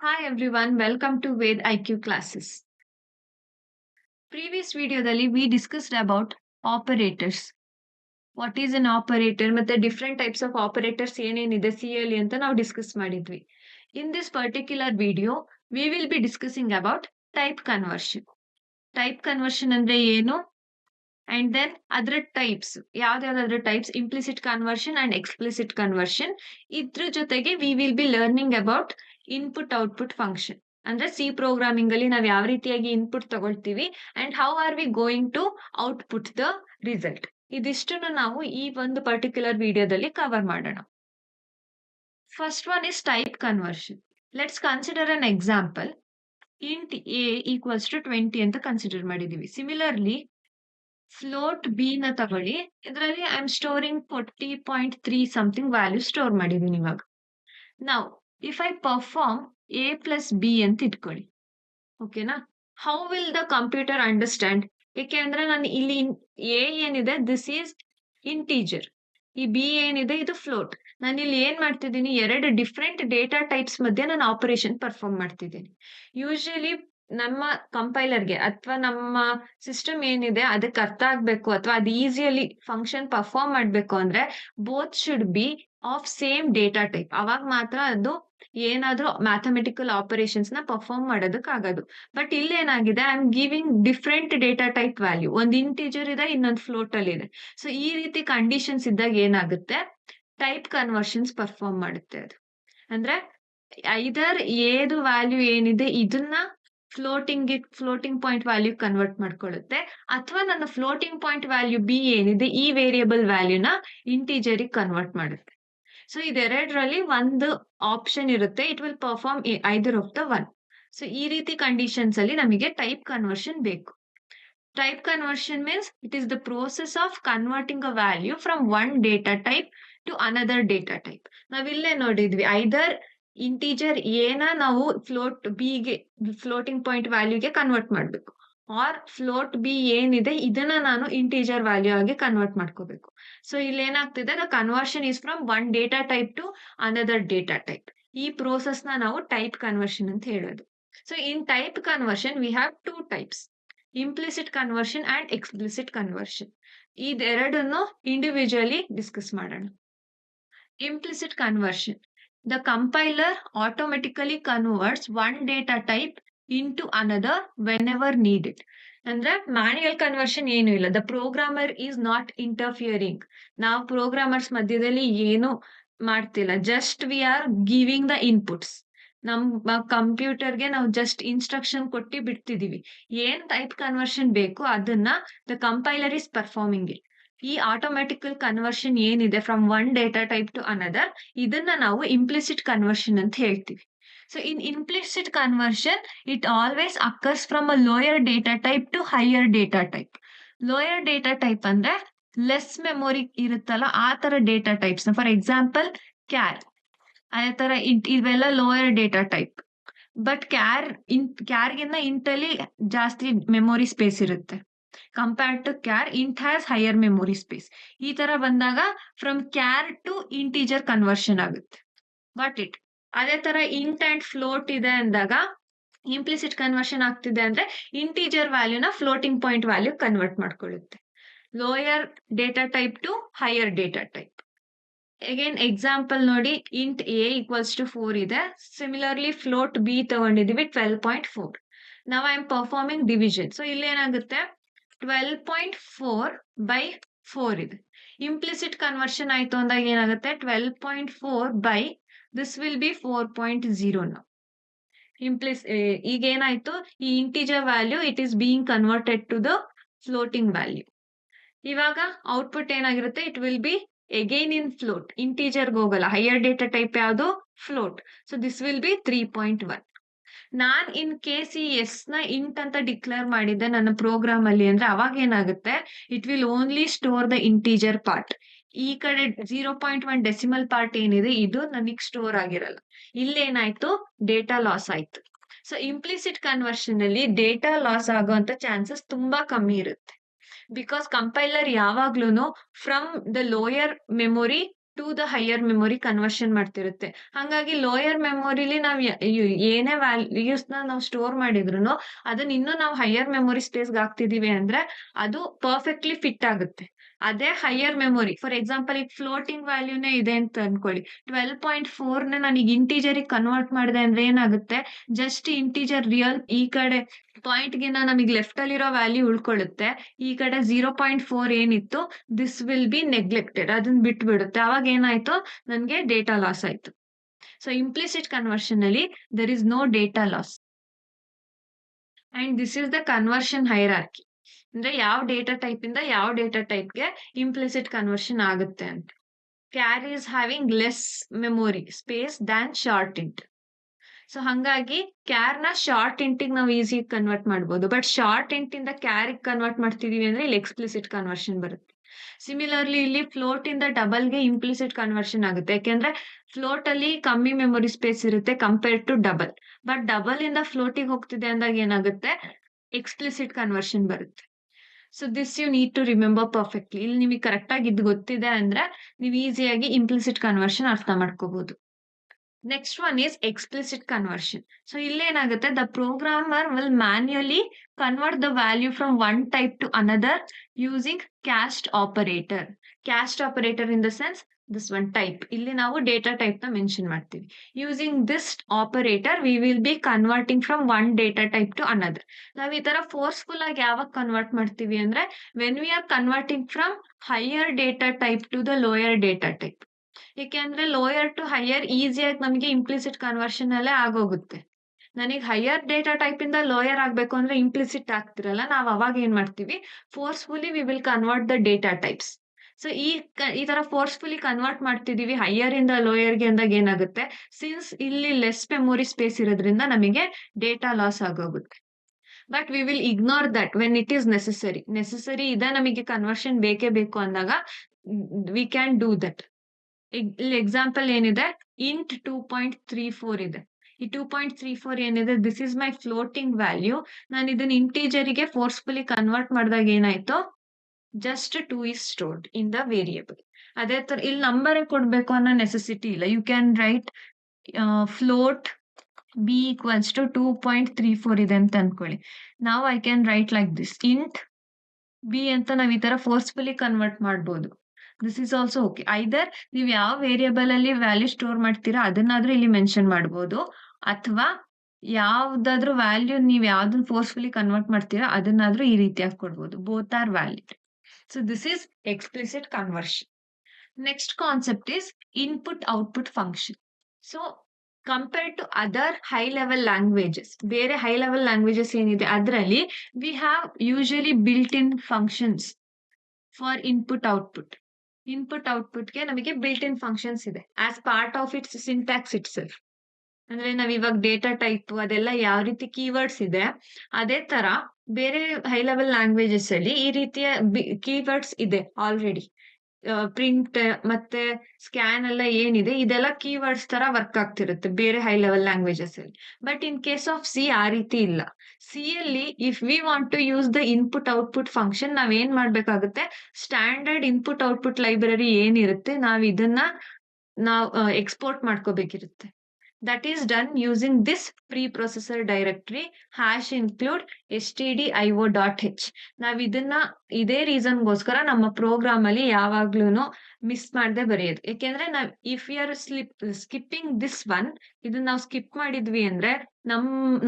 Hi everyone, welcome to Ved IQ classes. Previous videoದಲ್ಲಿ we discussed about operators. What is an operator ಮತ್ತೆ different types of operators ಏನೇನಿದೆ CLE ಅಂತ ನಾವು discuss ಮಾಡಿದ್ವಿ. In this particular video, we will be discussing about type conversion. Type conversion ಅಂದ್ರೆ ಏನು? And then ಅದರ types ಯಾವ್ದಾದ್ರ types implicit conversion and explicit conversion ಇದ್ರ ಜೊತೆಗೆ we will be learning about input output function ಅಂದ್ರೆ C programming ಅಲ್ಲಿ ನಾವು ಯಾವ ರೀತಿಯಾಗಿ ಇನ್ಪುಟ್ ತಗೊಳ್ತೀವಿ and how are we going to output the result ಇದಿಷ್ಟನ್ನು ನಾವು ಈ ಒಂದು ಪರ್ಟಿಕ್ಯುಲರ್ ವಿಡಿಯೋದಲ್ಲಿ ಕವರ್ ಮಾಡೋಣ. First one is type conversion. Let's consider an example. Int a equals to 20 ಅಂತ ಕನ್ಸಿಡರ್ ಮಾಡಿದೀವಿ. ಸಿಮಿಲರ್ಲಿ ಫ್ಲೋಟ್ ಬಿ ನ ತಗೊಳ್ಳಿ. ಇದರಲ್ಲಿ I am storing 40.3 something value store ಮಾಡಿದೀನಿ ಇವಾಗ. ನಾವು if I perform A plus B ಅಂತ ಇಟ್ಕೊಳ್ಳಿ, ಓಕೆನಾ? How will the computer understand? ಯಾಕೆಂದ್ರೆ ನಾನು ಇಲ್ಲಿ ಎ ಏನಿದೆ ದಿಸ್ ಈಸ್ ಇಂಟೀಜರ್, ಈ ಬಿ ಏನಿದೆ ಇದು ಫ್ಲೋಟ್. ನಾನು ಇಲ್ಲಿ ಏನ್ ಮಾಡ್ತಿದ್ದೀನಿ, ಎರಡು ಡಿಫ್ರೆಂಟ್ ಡೇಟಾ ಟೈಪ್ಸ್ ಮಧ್ಯೆ ನಾನು ಆಪರೇಷನ್ ಪರ್ಫಾರ್ಮ್ ಮಾಡ್ತಿದ್ದೀನಿ. ಯೂಶಲಿ ನಮ್ಮ ಕಂಪೈಲರ್ಗೆ ಅಥವಾ ನಮ್ಮ ಸಿಸ್ಟಮ್ ಏನಿದೆ ಅದಕ್ಕೆ ಅರ್ಥ ಆಗ್ಬೇಕು ಅಥವಾ ಅದು ಈಸಿಯಲ್ಲಿ ಫಂಕ್ಷನ್ ಪರ್ಫಾರ್ಮ್ ಮಾಡ್ಬೇಕು ಅಂದ್ರೆ both should be of same data type. ಅವಾಗ ಮಾತ್ರ ಅದು ಏನಾದ್ರೂ ಮ್ಯಾಥಮೆಟಿಕಲ್ ಆಪರೇಷನ್ಸ್ ನ ಪರ್ಫಾರ್ಮ್ ಮಾಡೋದಕ್ಕಾಗೋದು. ಬಟ್ ಇಲ್ಲೇನಾಗಿದೆ, I am giving different data type value. ಒಂದು ಇಂಟೀಜರ್ ಇದೆ, ಇನ್ನೊಂದು ಫ್ಲೋಟ್ ಅಲ್ಲಿ ಇದೆ. ಸೊ ಈ ರೀತಿ ಕಂಡೀಷನ್ಸ್ ಇದ್ದಾಗ ಏನಾಗುತ್ತೆ, ಟೈಪ್ ಕನ್ವರ್ಷನ್ಸ್ ಪರ್ಫಾರ್ಮ್ ಮಾಡುತ್ತೆ ಅದು. ಅಂದ್ರೆ ಐದರ್ ಏದು ವ್ಯಾಲ್ಯೂ ಏನಿದೆ ಇದನ್ನ ಫ್ಲೋಟಿಂಗ್ ಪಾಯಿಂಟ್ ವ್ಯಾಲ್ಯೂ ಕನ್ವರ್ಟ್ ಮಾಡ್ಕೊಳ್ಳುತ್ತೆ, ಅಥವಾ ನನ್ನ ಫ್ಲೋಟಿಂಗ್ ಪಾಯಿಂಟ್ ವ್ಯಾಲ್ಯೂ ಬಿ ಏನಿದೆ ಈ ವೇರಿಯಬಲ್ ವ್ಯಾಲ್ಯೂನ ಇಂಟೀಜರ್ ಕನ್ವರ್ಟ್ ಮಾಡುತ್ತೆ. ಸೊ ಇದೆರಡರಲ್ಲಿ ಒಂದು ಆಪ್ಷನ್ ಇರುತ್ತೆ, it will perform either of the one. So ಈ ರೀತಿ ಕಂಡೀಷನ್ಸ್ ಅಲ್ಲಿ ನಮಗೆ ಟೈಪ್ ಕನ್ವರ್ಷನ್ ಬೇಕು. Type conversion means it is the process of converting a value from one data type to another data type. ನಾವಿಲ್ಲೇ ನೋಡಿದ್ವಿ, either integer ಏನ ನಾವು float ಬಿಗೆ ಫ್ಲೋಟಿಂಗ್ ಪಾಯಿಂಟ್ ವ್ಯಾಲ್ಯೂಗೆ ಕನ್ವರ್ಟ್ ಮಾಡಬೇಕು, ಆರ್ ಫ್ಲೋಟ್ ಬಿ ಏನಿದೆ ಇದನ್ನ ನಾನು ಇಂಟೀಜರ್ ವ್ಯಾಲ್ಯೂ ಆಗಿ ಕನ್ವರ್ಟ್ ಮಾಡ್ಕೋಬೇಕು. ಸೊ ಇಲ್ಲಿ ಏನಾಗ್ತಿದೆ, the conversion is from one data type to another data type. ಈ ಪ್ರೋಸೆಸ್ ನ ನಾವು ಟೈಪ್ ಕನ್ವರ್ಷನ್ ಅಂತ ಹೇಳೋದು. So in type conversion we have two types, implicit conversion and explicit conversion. ಇದೆರಡನ್ನು ಇಂಡಿವಿಜುವಲಿ ಡಿಸ್ಕಸ್ ಮಾಡೋಣ. Implicit conversion, the compiler automatically converts one data type into another whenever needed. ಅಂದ್ರೆ manual conversion ಏನು ಇಲ್ಲ, the programmer is not interfering. ನಾವು programmers ಮಧ್ಯದಲ್ಲಿ ಏನು ಮಾಡ್ತಿಲ್ಲ, just we are giving the inputs. ನಮ್ಮ ಕಂಪ್ಯೂಟರ್ಗೆ ನಾವು ಜಸ್ಟ್ ಇನ್ಸ್ಟ್ರಕ್ಷನ್ ಕೊಟ್ಟು ಬಿಡ್ತಿದೀವಿ. ಏನ್ ಟೈಪ್ ಕನ್ವರ್ಷನ್ ಬೇಕು ಅದನ್ನ the compiler is performing it. ಈ ಆಟೋಮ್ಯಾಟಿಕಲ್ ಕನ್ವರ್ಷನ್ ಏನಿದೆ from one data type to another, ಇದನ್ನ ನಾವು ಇಂಪ್ಲಿಸಿಟ್ ಕನ್ವರ್ಷನ್ ಅಂತ ಹೇಳ್ತೀವಿ. So in implicit conversion it always occurs from a lower data type to higher data type. Lower data type ಅಂದ್ರೆ less memory ಇರುತ್ತಲ್ಲ ಆ ತರ data types. For example char, ಅದೇ ತರ ಇವೆಲ್ಲ ಲೋಯರ್ ಡೇಟಾ ಟೈಪ್. ಬಟ್ ಕ್ಯಾರ್ಗಿಂತ ಇಂಟಲ್ಲಿ ಜಾಸ್ತಿ ಮೆಮೊರಿ ಸ್ಪೇಸ್ ಇರುತ್ತೆ. Compared to char, int has higher memory space. ಈ ತರ ಬಂದಾಗ from char to integer conversion ಆಗುತ್ತೆ. Got it? ಅದೇ ತರ ಇಂಟ್ ಅಂಡ್ ಫ್ಲೋಟ್ ಇದೆ ಅಂದಾಗ ಇಂಪ್ಲಿಸಿಟ್ ಕನ್ವರ್ಷನ್ ಆಗ್ತಿದೆ ಅಂದ್ರೆ ಇಂಟೀಜರ್ ವ್ಯಾಲ್ಯೂನ ಫ್ಲೋಟಿಂಗ್ ಪಾಯಿಂಟ್ ವ್ಯಾಲ್ಯೂ ಕನ್ವರ್ಟ್ ಮಾಡ್ಕೊಳ್ಳುತ್ತೆ. Lower data type to higher data type. Again example ನೋಡಿ, ಇಂಟ್ ಎ ಈಕ್ವಲ್ಸ್ ಟು 4 ಇದೆ. ಸಿಮಿಲರ್ಲಿ ಫ್ಲೋಟ್ ಬಿ ತಗೊಂಡಿದೀವಿ 12.4. ನಾವು I am performing division. So ಇಲ್ಲಿ ಏನಾಗುತ್ತೆ, 12.4 by 4 ಇದೆ. ಇಂಪ್ಲಿಸಿಟ್ ಕನ್ವರ್ಷನ್ ಆಯ್ತು ಅಂದಾಗ ಏನಾಗುತ್ತೆ, 12.4 by ದಿಸ್ ವಿಲ್ ಬಿ 4.0. ನಾವು ಈಗ ಏನಾಯ್ತು, ಈ integer value it is being converted to the floating value. ಇವಾಗ ಔಟ್ಪುಟ್ ಏನಾಗಿರುತ್ತೆ, it will be again in float. ಇಂಟೀಜರ್ಗೆ ಹೋಗಲ್ಲ. ಹೈಯರ್ ಡೇಟಾ ಟೈಪ್ ಯಾವುದು, float. So this will be 3.1. ನಾನ್ ಇನ್ ಕೇಸ್ ಈ ಎಸ್ ನ ಇಂಟ್ ಅಂತ ಡಿಕ್ಲೇರ್ ಮಾಡಿದ್ದೆ ನನ್ನ ಪ್ರೋಗ್ರಾಮ್ ಅಲ್ಲಿ ಅಂದ್ರೆ ಅವಾಗ ಏನಾಗುತ್ತೆ, it will only store the integer part. ಈ ಕಡೆ 0.1 ಡೆಸಿಮಲ್ ಪಾರ್ಟ್ ಏನಿದೆ ಇದು ನನಗ್ ಸ್ಟೋರ್ ಆಗಿರಲ್ಲ. ಇಲ್ಲೇನಾಯ್ತು, ಡೇಟಾ ಲಾಸ್ ಆಯ್ತು. ಸೊ ಇಂಪ್ಲಿಸಿಟ್ ಕನ್ವರ್ಷನ್ ಅಲ್ಲಿ ಡೇಟಾ ಲಾಸ್ ಆಗುವಂತ ಚಾನ್ಸಸ್ ತುಂಬಾ ಕಮ್ಮಿ ಇರುತ್ತೆ. ಬಿಕಾಸ್ ಕಂಪೈಲರ್ ಯಾವಾಗ್ಲೂ from the lower memory to the higher memory conversion ಮಾಡ್ತಿರುತ್ತೆ. ಹಂಗಾಗಿ ಲೋಯರ್ ಮೆಮೊರಿಲಿ ನಾವ್ ಏನೇ ವ್ಯಾಲ್ಯೂಸ್ ನಾವು ಸ್ಟೋರ್ ಮಾಡಿದ್ರು ಅದನ್ನ ಇನ್ನೂ ನಾವು ಹೈಯರ್ ಮೆಮೊರಿ ಸ್ಪೇಸ್ಗೆ ಹಾಕ್ತಿದೀವಿ ಅಂದ್ರೆ ಅದು ಪರ್ಫೆಕ್ಟ್ಲಿ ಫಿಟ್ ಆಗುತ್ತೆ. ಅದೇ ಹೈಯರ್ ಮೆಮೊರಿ ಫಾರ್ ಎಕ್ಸಾಂಪಲ್ ಈಗ ಫ್ಲೋಟಿಂಗ್ ವ್ಯಾಲ್ಯೂನೇ ಇದೆ ಅಂತ ಅನ್ಕೊಳ್ಳಿ, 12.4 ನನಗೆ ಇಂಟೀಜರಿಗೆ ಕನ್ವರ್ಟ್ ಮಾಡಿದೆ ಅಂದ್ರೆ ಏನಾಗುತ್ತೆ, ಜಸ್ಟ್ ಇಂಟೀಜರ್ ರಿಯಲ್ ಈ ಕಡೆ ಪಾಯಿಂಟ್ಗಿನ ನಮಗೆ ಲೆಫ್ಟ್ ಅಲ್ಲಿರೋ ವ್ಯಾಲ್ಯೂ ಉಳ್ಕೊಳ್ಳುತ್ತೆ, ಈ ಕಡೆ 0.4 ಏನಿತ್ತು ದಿಸ್ ವಿಲ್ ಬಿ ನೆಗ್ಲೆಕ್ಟೆಡ್, ಅದನ್ನ ಬಿಟ್ಬಿಡುತ್ತೆ. ಅವಾಗ ಏನಾಯ್ತು, ನನ್ಗೆ ಡೇಟಾ ಲಾಸ್ ಆಯ್ತು. ಸೊ ಇಂಪ್ಲಿಸಿಟ್ ಕನ್ವರ್ಷನ್ ಅಲ್ಲಿ there is no data loss and this is the conversion hierarchy. ಅಂದ್ರೆ ಯಾವ ಡೇಟಾ ಟೈಪ್ ಇಂದ ಯಾವ ಡೇಟಾ ಟೈಪ್ಗೆ ಇಂಪ್ಲಿಸಿಟ್ ಕನ್ವರ್ಷನ್ ಆಗುತ್ತೆ ಅಂತ. Char is having less memory space than short int. So ಹಂಗಾಗಿ char ನ ಶಾರ್ಟ್ ಇಂಟಿಗೆ ನಾವು ಈಸಿ ಕನ್ವರ್ಟ್ ಮಾಡ್ಬೋದು, ಬಟ್ ಶಾರ್ಟ್ ಇಂಟ್ ಇಂದ ಕ್ಯಾರ್ ಕನ್ವರ್ಟ್ ಮಾಡ್ತಿದೀವಿ ಅಂದ್ರೆ ಇಲ್ಲಿ ಎಕ್ಸ್ಪ್ಲಿಸಿಟ್ ಕನ್ವರ್ಷನ್ ಬರುತ್ತೆ. ಸಿಮಿಲರ್ಲಿ ಇಲ್ಲಿ ಫ್ಲೋಟ್ ಇಂದ ಡಬಲ್ಗೆ ಇಂಪ್ಲಿಸಿಟ್ ಕನ್ವರ್ಷನ್ ಆಗುತ್ತೆ, ಯಾಕೆಂದ್ರೆ ಫ್ಲೋಟ್ ಅಲ್ಲಿ ಕಮ್ಮಿ ಮೆಮೊರಿ ಸ್ಪೇಸ್ ಇರುತ್ತೆ compare to double. But double ಇಂದ ಫ್ಲೋಟಿಗೆ ಹೋಗ್ತಿದೆ ಅಂದಾಗ ಏನಾಗುತ್ತೆ, ಎಕ್ಸ್ಪ್ಲಿಸಿಟ್ ಕನ್ವರ್ಷನ್ ಬರುತ್ತೆ. So this you need to remember perfectly. ಇಲ್ಲಿ ನಿಮಗೆ ಕರೆಕ್ಟ್ ಆಗಿ ಇದು ಗೊತ್ತಿದೆ ಅಂದ್ರೆ ನೀವು ಈಸಿಯಾಗಿ ಇಂಪ್ಲಿಸಿಟ್ ಕನ್ವರ್ಷನ್ ಅರ್ಥ ಮಾಡ್ಕೋಬಹುದು. Next one is explicit conversion. So ಇಲ್ಲೇನಾಗುತ್ತೆ, the programmer will manually convert the value from one type to another using cast operator. Cast operator in the sense this one type. ಇಲ್ಲಿ ನಾವು data type ನ mention ಮಾಡ್ತೀವಿ. Using this operator we will be converting from one data type to another. ನಾವ್ ಈ ತರ forceful ಆಗಿ ಯಾವಾಗ convert ಮಾಡ್ತೀವಿ ಅಂದ್ರೆ when we are converting from higher data type to the lower data type. ಯಾಕೆಂದ್ರೆ ಲೋಯರ್ ಟು ಹೈಯರ್ ಈಸಿಯಾಗಿ ನಮಗೆ ಇಂಪ್ಲಿಸಿಟ್ ಕನ್ವರ್ಷನ್ ಅಲ್ಲೇ ಆಗೋಗುತ್ತೆ. ನನಗೆ ಹೈಯರ್ ಡೇಟಾ ಟೈಪ್ ಇಂದ ಲೋಯರ್ ಆಗ್ಬೇಕು ಅಂದ್ರೆ ಇಂಪ್ಲಿಸಿಟ್ ಆಗ್ತಿರಲ್ಲ, ನಾವ್ ಅವಾಗ ಏನ್ ಮಾಡ್ತೀವಿ, forcefully we will convert the data types. So ಈ ತರ ಫೋರ್ಸ್ಫುಲಿ ಕನ್ವರ್ಟ್ ಮಾಡ್ತಿದೀವಿ ಹೈಯರ್ ಇಂದ ಲೋಯರ್ಗೆ ಅಂದಾಗ ಏನಾಗುತ್ತೆ, ಸಿನ್ಸ್ ಇಲ್ಲಿ ಲೆಸ್ ಮೆಮೊರಿ ಸ್ಪೇಸ್ ಇರೋದ್ರಿಂದ ನಮಗೆ ಡೇಟಾ ಲಾಸ್ ಆಗೋಗುತ್ತೆ. But we will ignore that when it is necessary ಇದೆ, ನಮಗೆ ಕನ್ವರ್ಷನ್ ಬೇಕೇ ಬೇಕು ಅಂದಾಗ ವಿ ಕ್ಯಾನ್ ಡೂ ದಟ್. ಇಲ್ಲಿ ಎಕ್ಸಾಂಪಲ್ ಏನಿದೆ, ಇಂಟ್ 2.34 ಇದೆ. ಈ 2.34 ಏನಿದೆ, this is my floating value. ನಾನು ಇದನ್ನ ಇಂಟೀಜರಿಗೆ ಫೋರ್ಸ್ಫುಲಿ ಕನ್ವರ್ಟ್ ಮಾಡಿದಾಗ ಏನಾಯ್ತು, just 2 is stored in the variable. ಅದೇ ತರ ಇಲ್ಲಿ ನಂಬರ್ ಕೊಡ್ಬೇಕು ಅನ್ನೋ ನೆಸೆಸಿಟಿ ಇಲ್ಲ. You can write float b equals to 2.34 ಇದೆ ಅಂತ ಅನ್ಕೊಳ್ಳಿ. ನಾವು I can write like this int b ಅಂತ ನಾವ್ ಈ ತರ ಫೋರ್ಸ್ಫುಲಿ ಕನ್ವರ್ಟ್ ಮಾಡ್ಬೋದು. This is also okay. Either ನೀವು ಯಾವ ವೇರಿಯೇಬಲ್ ಅಲ್ಲಿ ವ್ಯಾಲ್ಯೂ ಸ್ಟೋರ್ ಮಾಡ್ತೀರಾ ಅದನ್ನಾದ್ರೂ ಇಲ್ಲಿ ಮೆನ್ಷನ್ ಮಾಡ್ಬೋದು, ಅಥವಾ ಯಾವ್ದಾದ್ರು ವ್ಯಾಲ್ಯೂ ನೀವು ಯಾವ್ದನ್ನ ಫೋರ್ಸ್ಫುಲಿ ಕನ್ವರ್ಟ್ ಮಾಡ್ತೀರಾ ಅದನ್ನಾದ್ರೂ ಈ ರೀತಿಯಾಗಿ ಕೊಡ್ಬೋದು. Both are valid. So this is explicit conversion. Next concept is input output function. So compare to other high level languages, ಬೇರೆ ಹೈ ಲೆವೆಲ್ ಲ್ಯಾಂಗ್ವೇಜಸ್ ಏನಿದೆ ಅದರಲ್ಲಿ we have usually built in functions for input output. Input ಔಟ್ಪುಟ್ಗೆ ನಮಗೆ built in functions ಇದೆ as part of its syntax itself. ಅಂದ್ರೆ ನಾವ್ ಇವಾಗ data type ಅದೆಲ್ಲ ಯಾವ ರೀತಿ ಕೀವರ್ಡ್ಸ್ ಇದೆ, ಅದೇ ತರ ಬೇರೆ ಹೈ ಲೆವೆಲ್ ಲ್ಯಾಂಗ್ವೇಜಸ್ ಅಲ್ಲಿ ಈ ರೀತಿಯ ಕೀವರ್ಡ್ಸ್ ಇದೆ ಆಲ್ರೆಡಿ. ಪ್ರಿಂಟ್ ಮತ್ತೆ ಸ್ಕ್ಯಾನ್ ಎಲ್ಲ ಏನಿದೆ ಇದೆಲ್ಲ ಕೀವರ್ಡ್ಸ್ ತರ ವರ್ಕ್ ಆಗ್ತಿರುತ್ತೆ ಬೇರೆ ಹೈ ಲೆವೆಲ್ ಲ್ಯಾಂಗ್ವೇಜಸ್ ಅಲ್ಲಿ. But in case of C ಆ ರೀತಿ ಇಲ್ಲ. ಸಿ ಅಲ್ಲಿ if we want to use the input output function, ನಾವ್ ಏನ್ ಮಾಡ್ಬೇಕಾಗುತ್ತೆ, ಸ್ಟ್ಯಾಂಡರ್ಡ್ ಇನ್ಪುಟ್ ಔಟ್ಪುಟ್ ಲೈಬ್ರರಿ ಏನಿರುತ್ತೆ ನಾವ್ ಇದನ್ನ export ಮಾಡ್ಕೋಬೇಕಿರುತ್ತೆ. That is done using this preprocessor directory #include stdio.h. ನಾವ್ ಇದನ್ನ ಇದೇ ರೀಸನ್ಗೋಸ್ಕರ ನಮ್ಮ ಪ್ರೋಗ್ರಾಮ್ ಅಲ್ಲಿ ಯಾವಾಗ್ಲೂ ಮಿಸ್ ಮಾಡದೆ ಬರೆಯೋದು. ಯಾಕೆಂದ್ರೆ if you are skipping this one, ಇದನ್ನ ನಾವು ಸ್ಕಿಪ್ ಮಾಡಿದ್ವಿ ಅಂದ್ರೆ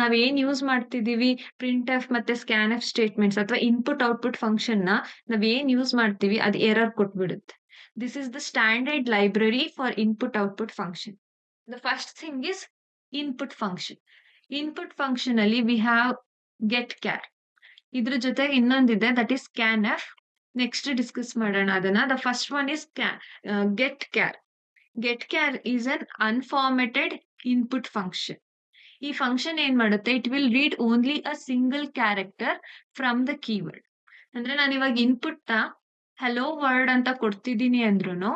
ನಾವ್ ಏನ್ ಯೂಸ್ ಮಾಡ್ತಿದೀವಿ, ಪ್ರಿಂಟ್ ಎಫ್ ಮತ್ತೆ ಸ್ಕ್ಯಾನ್ ಎಫ್ ಸ್ಟೇಟ್ಮೆಂಟ್ಸ್ ಅಥವಾ ಇನ್ಪುಟ್ ಔಟ್ಪುಟ್ ಫಂಕ್ಷನ್ ನ ನಾವ್ ಏನ್ ಯೂಸ್ ಮಾಡ್ತೀವಿ ಅದು ಎರರ್ ಕೊಟ್ಬಿಡುತ್ತೆ. This is the standard library for input output function. The first thing is input function. Input function ಅಲ್ಲಿ we have get char. ಇದ್ರ ಜೊತೆಗೆ ಇನ್ನೊಂದಿದೆ that is scanf. Next discuss ಮಾಡೋಣ ಅದನ್ನ. The first one is get char. Get char is an unformatted input function. ಈ function ಏನ್ ಮಾಡುತ್ತೆ, it will read only a single character from the keyword. ಅಂದ್ರೆ ನಾನು ಇವಾಗ ಇನ್ಪುಟ್ ನ hello world ಅಂತ ಕೊಡ್ತಿದ್ದೀನಿ ಅಂದ್ರೂ